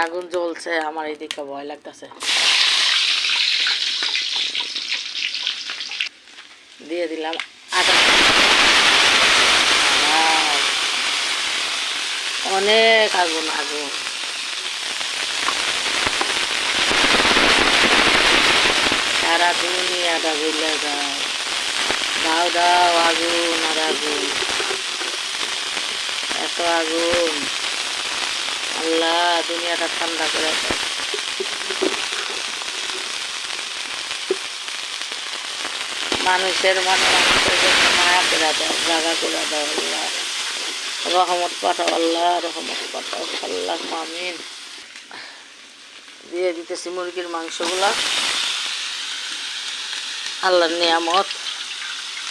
আগুন জ্বলছে, আমার এইদিকে ভয় লাগতেছে। দিয়ে দিলাম আটা। অনেক আগুন আগুন, সারা দুনিয়াটা জ্বলে যায়। দাও দাও আগুন আর আগুন, এত আগুন। আল্লাহ দুনিয়াটা ঠান্ডা করে দেয়। মানুষের মানুষের জন্য মায়া করে দেয়, জাগা করে দেয়। আল্লাহ রহমত পাঠাও, আল্লাহ রহমত পাঠাও, আল্লাহ আমিন। দিয়ে দিতেছি মুরগির মাংসগুলা। আল্লাহর নিয়ামত,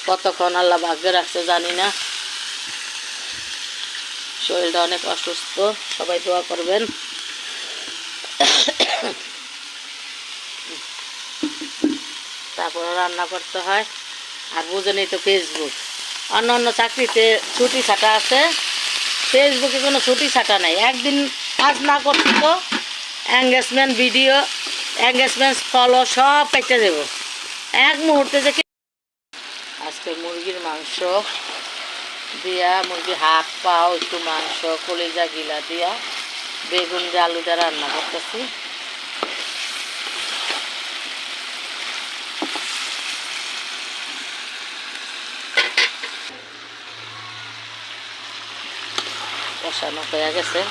কতক্ষণ আল্লাহ ভাগ্যে রাখছে জানি না। শরীরটা অনেক অসুস্থ, সবাই দোয়া করবেন। তারপরে রান্না করতে হয়। আর বুঝেনি তো ফেসবুক, অন্য অন্য চাকরিতে ছুটি ছাটা আছে, ফেসবুকে কোনো ছুটি ছাটা নাই। একদিন কাজ না করতে তো এঙ্গেজমেন্ট ভিডিও, এঙ্গেজমেন্ট ফলো সব পেটে দেব এক মুহূর্তে। যে আজকে মুরগির মাংস দিয়া, মুরগির হাত পাও একটু মাংস, কলিজা গিলা দিয়া বেগুন দিয়ে আলু দিয়ে রান্না করতেছি। কষানো হয়ে গেছে।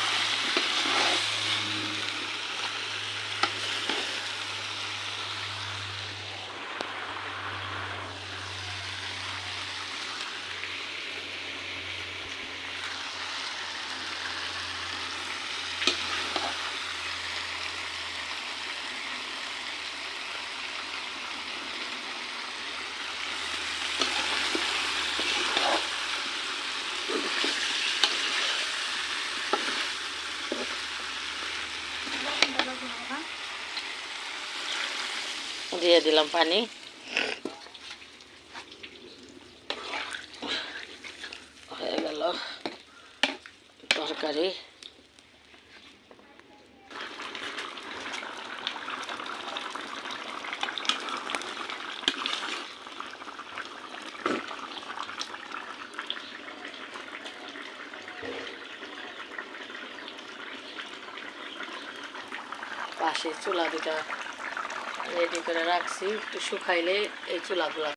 দিয়ে দিলাম পানি। হয়ে গেল তরকারি। পাশে চুলা দুটা রেডি করে রাখছি, একটু শুকাইলে এই চুলাগুলা